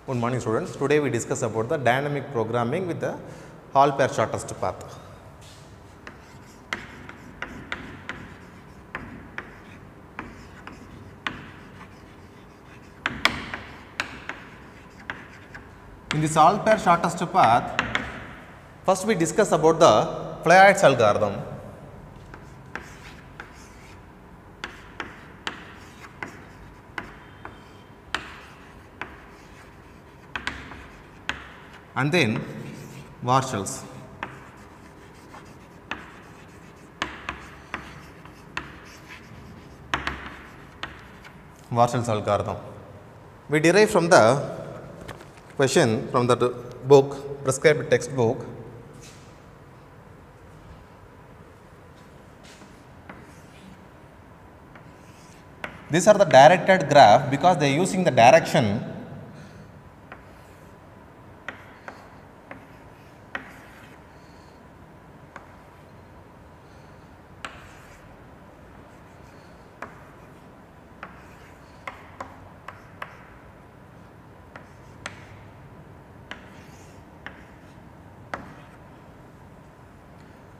Good morning students. Today we discuss about the dynamic programming with the all pair shortest path. In this all pair shortest path, first we discuss about the Floyd's algorithm. And then Warshall's. Warshall's algorithm. We derive from the question from the book, prescribed textbook. These are the directed graph because they are using the direction .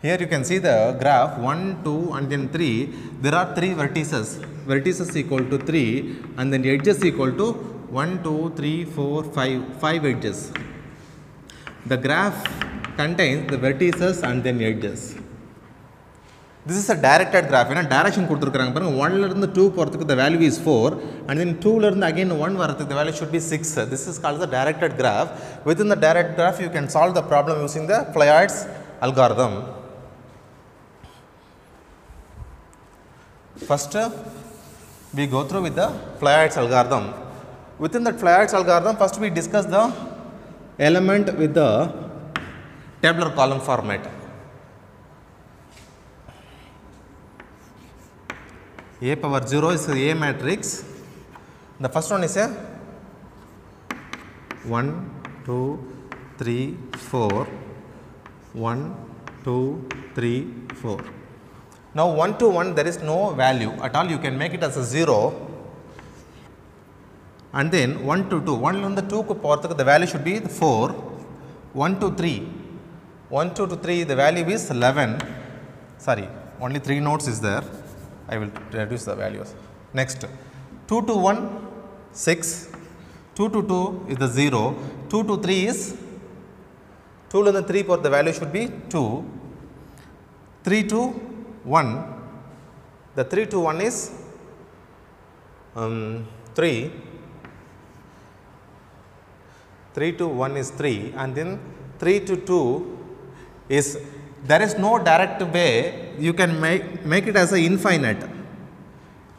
Here you can see the graph 1, 2 and then 3. There are 3 vertices. Vertices equal to 3 and then edges equal to 1, 2, 3, 4, 5 edges. The graph contains the vertices and then edges. This is a directed graph. Direction 1 to 2 the value is 4 and then 2 again 1 the value should be 6. This is called the directed graph. Within the direct graph you can solve the problem using the Floyd's algorithm. First, we go through with the Floyd's algorithm. Within that Floyd's algorithm, first we discuss the element with the tabular column format. A power 0 is a matrix. The first one is a 1, 2, 3, 4. 1, 2, 3, 4. Now 1 to 1 there is no value at all, you can make it as a 0 and then 1 to 2, 1 on the 2 the value should be 4, 1 to 3, 1 to 3 the value is 11, sorry only 3 nodes is there, I will reduce the values. Next 2 to 1 6, 2 to 2 is the 0, 2 to 3 is 2 and the 3 for the value should be 2, 3 to 1, the 3 to 1 is 3, 3 to 1 is 3 and then 3 to 2 is, there is no direct way, you can make it as a infinite,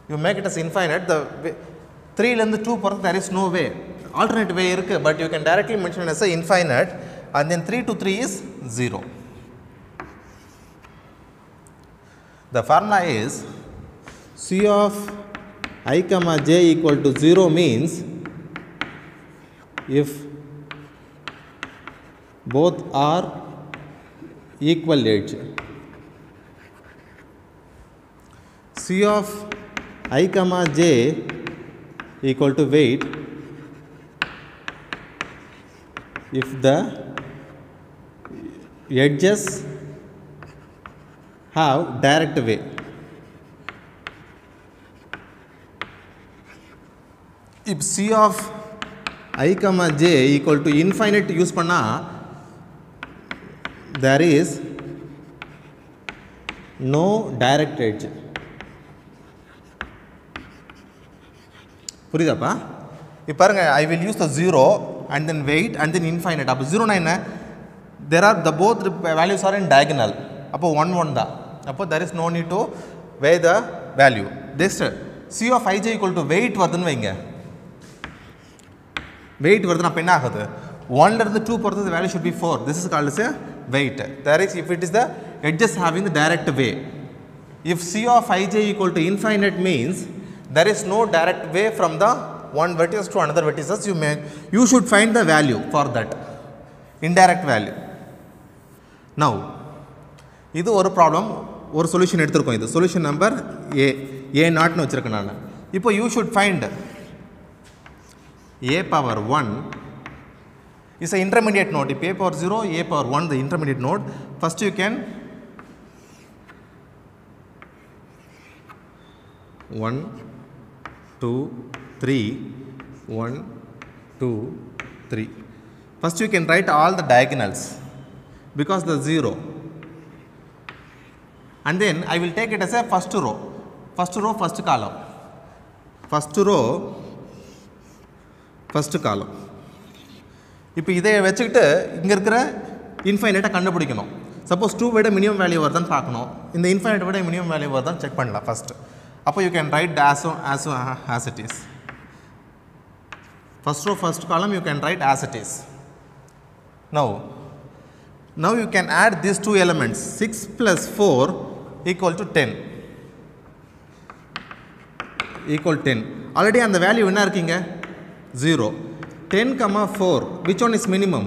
you make it as infinite, the way, 3 and the 2 there is no way, alternate way but you can directly mention it as a infinite and then 3 to 3 is 0. The formula is C of I comma j equal to 0 means if both are equal edge. C of I comma j equal to weight if the edges have direct way. If C of I comma j equal to infinite use panna, there is no direct edge. I will use the 0 and then weight and then infinite. 0 there are the both values are in diagonal. 1 1 da. There is no need to weigh the value. This C of ij equal to weight vardan vainga. Weight vardan appo enna agudhu? 1 la irundhu 2 porthu the value should be 4. This is called as a weight. There is if it is the edges having the direct way. If C of ij equal to infinite means there is no direct way from the one vertex to another vertices, you should find the value for that indirect value. Now this is one problem, one solution எடுத்துக்கோம். இது solution number A naught னு வச்சிருக்கேன் நான். இப்போ you should find a power 1 is an intermediate node. If a power 0, a power 1, the intermediate node. First you can 1, 2, 3, 1, 2, 3. First you can write all the diagonals because the 0. And then I will take it as a first row, first column, first row, first column. இப்போ இதை வச்சுக்கிட்டு இங்கே இருக்கிற இன்ஃபைனைட்டை கண்டுபிடிக்கணும். Suppose 2 விட minimum value வருதான்னு பார்க்கணும். இந்த இன்ஃபைனைட் விட மினிமம் வேல்யூ வருதான்னு செக் பண்ணலாம் ஃபஸ்ட்டு. அப்போ you can write as it is. First row, first column you can write as it is. Now you can add these two elements. 6 plus 4 equal to 10. Equal 10. Already on the value என்ன இருக்கீங்க 0. 10 comma 4, which one is minimum?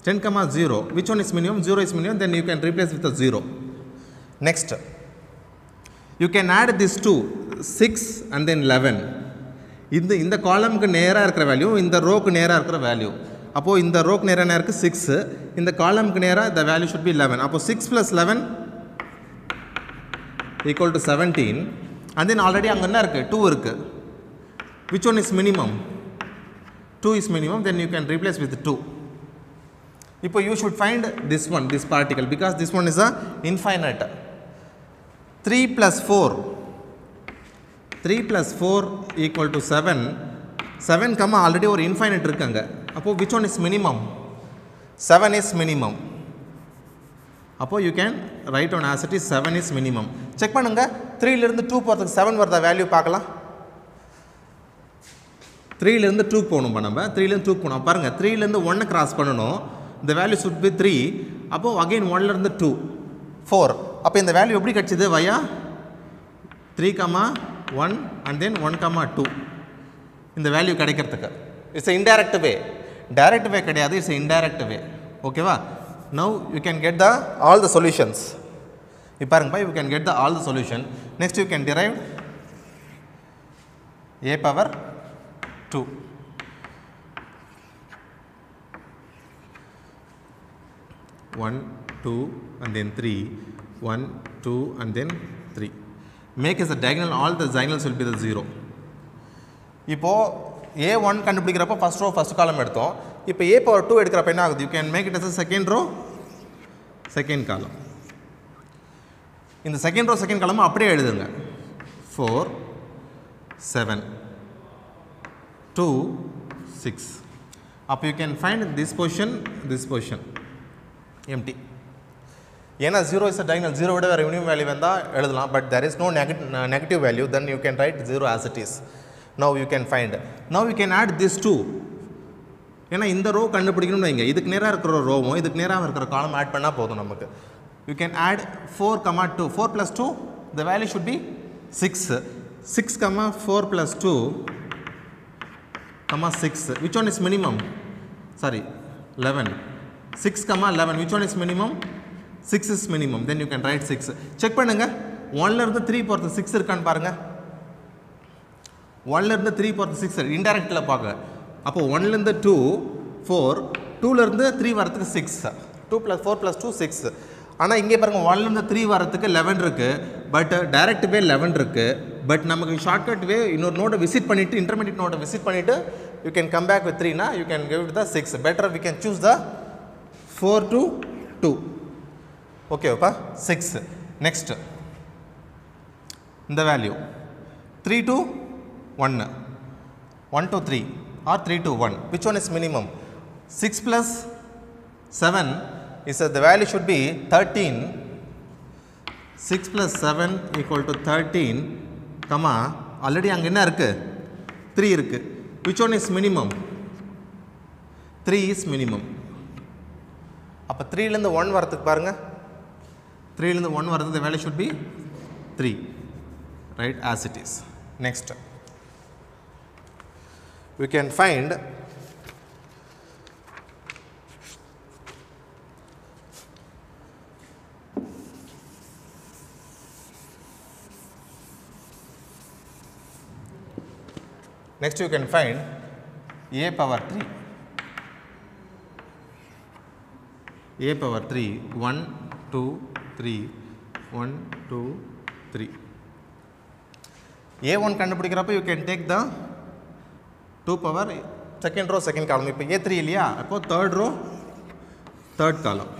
10 comma 0, which one is minimum? 0 is minimum, then you can replace with a 0. Next, you can add these two, 6 and then 11. In the column ku நேரா இருக்கிற value, in the row ku நேரா இருக்கிற value. அப்போ இந்த row ku நேரா என்ன இருக்கு 6, இந்த column ku நேரா the value should be 11. அப்போ 6 plus 11 equal to 17. And then already அங்க என்ன இருக்கு 2 இருக்கு. Which one is minimum? 2 is minimum, then you can replace with 2. Now you should find this one, this particle, because this one is a infinite. 3 plus 4. 3 plus 4 equal to 7. 7 comma already or infinite irukanga. Appo which one is minimum? 7 is minimum. Appo you can write on as it is 7 is minimum. Check பண்ணுங்க 3 ல இருந்து 2 போறதுக்கு 7 வரதா value பார்க்கலாம். 3 ல இருந்து 2 போணும் நம்ம 3 ல இருந்து 2 போணும் பாருங்க 3 ல இருந்து 1 கிராஸ் பண்ணனும் the value should be 3 அப்போ again 1 ல இருந்து 2 4 அப்ப இந்த வேல்யூ எப்படி கிடைச்சது via 3 1 and then 1 2 இந்த வேல்யூ கிடைக்கிறதுக்கு it's a indirect way direct way கிடையாது it's a indirect way ஓகேவா now you can get the all the solutions இப்போ பாருங்க you can get the all the solution next you can derive a power 2 1 2 and then 3 1 2 and then 3 make as a diagonal all the diagonals will be the 0 இப்போ a1 கண்டுபிடிக்கிறப்ப first row first column எடுத்தோம் இப்போ a power 2 எடுக்கறப்ப என்ன ஆகுது you can make it as a second row second column இந்த second row second column அப்படியே எழுதுங்க 4 7 2 6 up you can find this position empty ஏனா 0 is a diagonal 0 விட வேற minimum value வந்தா எழுதலாம் but there is no negative value then you can write 0 as it is now you can find now you can add this two ஏனா இந்த row கண்டுபிடிக்கணும்னு வைங்க இதுக்கு நேரா இருக்கிற ரோவும் இதுக்கு நேரா இருக்கிற காலம் ஆட் பண்ணா போதும் நமக்கு you can add 4 2 4 plus 2 the value should be 6 6 4 plus 2 6 which one is minimum sorry 11 6 11 which one is minimum 6 is minimum then you can write 6 check பண்ணுங்க 1 ல இருந்து 3 போறது 6 இருக்கான்னு பாருங்க 1 ல இருந்து 3 போறது 6 இன்டைரக்ட்ல பாக்க அப்போ 1 ல இருந்து 2 4 2 ல இருந்து 3 வரதுக்கு 6 2 plus 4 plus 2 6 ஆனா இங்கே பாருங்க 1 ல இருந்து 3 வரதுக்கு 11 இருக்கு பட் டைரக்ட் வே 11 இருக்கு பட் நமக்கு ஷார்ட்கட் வே இன்னொரு நோட விசிட் பண்ணிட்டு இன்டர்மீடியட் நோட விசிட் பண்ணிட்டு you can come back with 3 na you can give it the 6 better we can choose the 4 to 2 okay appa 6 next the value 3 to 1 1 to 3 or 3 to 1 which one is minimum 6 plus 7 is the value should be 13 6 plus 7 equal to 13 comma already அங்க என்ன இருக்கு 3 இருக்கு which one is minimum 3 is minimum அப்ப 3 ல இருந்து 1 வரதுக்கு பாருங்க 3 ல இருந்து 1 வரது the value should be 3 right as it is next we can find next you can find a power 3 a power 3 1 2 3 1 2 3 a1 கண்டுபிடிக்கிறப்ப you can take the 2 power second row second column. இப்போ a3 இல்லையா, அப்போ third row third column.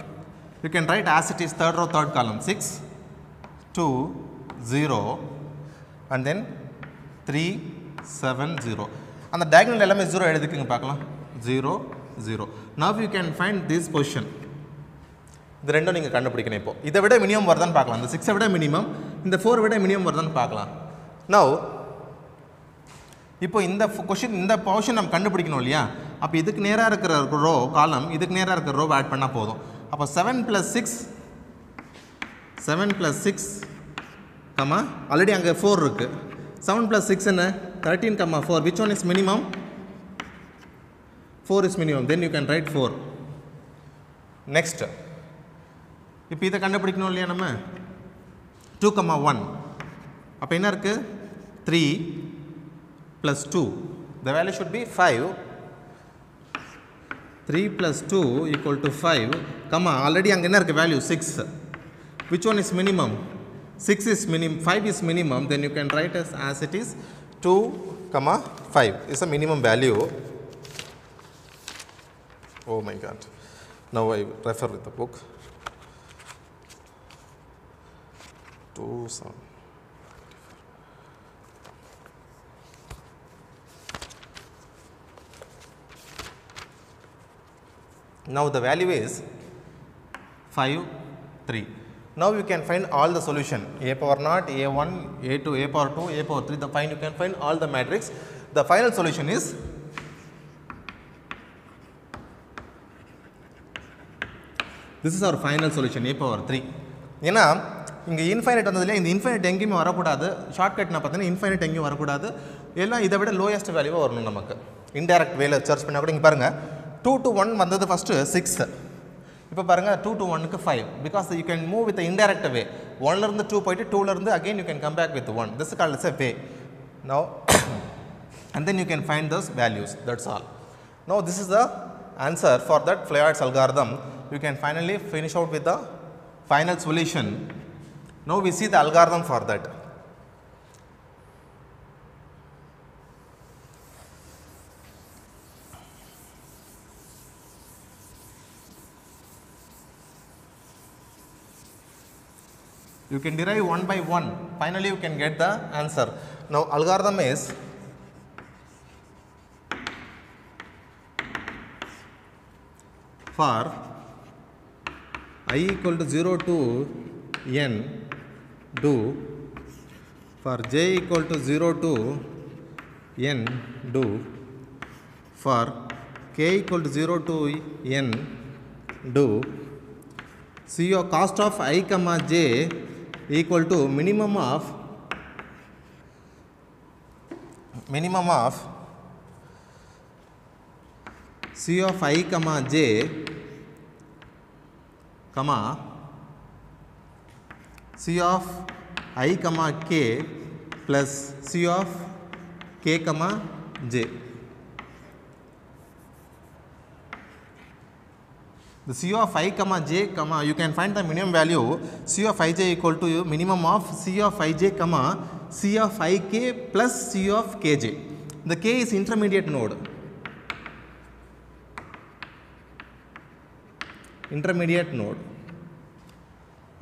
You can write as it is third row third column 6 2 0 and then 3 7 0. அந்த diagonal எல்லாமே 0 எழுதிக்கங்க பார்க்கலாம் 0 0. Now you can find this position. இது ரெண்டும் நீங்கள் கண்டுபிடிக்கணும். இப்போ இதை விட மினிமம் வருதான்னு பார்க்கலாம். இந்த 6 விட மினிமம், இந்த 4 விட மினிமம் வருதான்னு பார்க்கலாம். Now இப்போ இந்த கொஷின் இந்த பொசிஷன் நம்ம கண்டுபிடிக்கணும் இல்லையா, அப்போ இதுக்கு நேராக இருக்கிற ரோ காலம் இதுக்கு நேராக இருக்கிற ரோ ஆட் பண்ணால் போதும். அப்போ 7 + 6 7 + 6 கமா ஆல்ரெடி அங்கே 4 இருக்குது. 7 + 6 என்ன 13, 4. Which one is minimum? 4 is minimum. Then you can write 4. Next, இப்போ இதை கண்டுபிடிக்கணும் இல்லையா நம்ம 2, 1. அப்போ என்ன இருக்குது 3 + 2. The value should be 5. 3 + 2 = 5. Comma already அங்கே என்ன இருக்குது value 6. Which one is minimum? 6 is minimum, 5 is minimum. Then you can write as it is 2, 5 is a minimum value. Oh my God. Now I refer with the book. 2 7. Now the value is 5 3. Now you can find all the solution a power 0, a1, a2, a power 2, a power 3. The find you can find all the matrix. The final solution is this is our final solution a power 3. ஏன்னா இங்கே infinite வந்ததில்லை, இந்த infinite எங்கேயுமே வரக்கூடாது. Shortcut நான் பார்த்தீங்கன்னா infinite எங்கேயும் வரக்கூடாது, எல்லாம் இதை விட லோயஸ்ட் வேல்யூவாக வரணும். நமக்கு இன்டைரக்ட் வேல சர்ச் பண்ணால் கூட இங்கே பாருங்கள் 2 to 1 வந்தது ஃபஸ்ட்டு 6. இப்போ பாருங்கள் 2 to 1க்கு 5. Because you can move with indirect way. 1லேருந்து 2 போயிட்டு 2லேருந்து again you can come back with 1. This called is a way. Now and then you can find those values. That's all. Now this is the answer for that Floyd's algorithm. You can finally finish out with the final solution. Now we see the algorithm for that. You can derive one by one. Finally you can get the answer. Now algorithm is for I equal to 0 to n do, for j equal to 0 to n do, for k equal to 0 to n do, c of cost of I comma j equal to minimum of c of I comma j comma c of I comma k plus c of k comma j. The c of I comma j comma you can find the minimum value c of I j equal to minimum of c of I j comma c of I k plus c of k j. The k is intermediate node.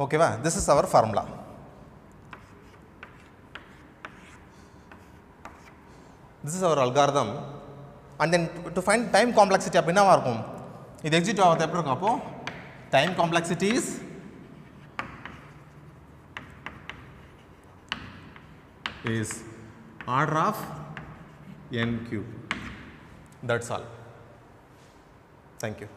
Okay, this is our formula. This is our algorithm. And then to find time complexity appadina varum. Idu exit avadhu epdi irukum appo time complexity is order of n cube. That's all. Thank you.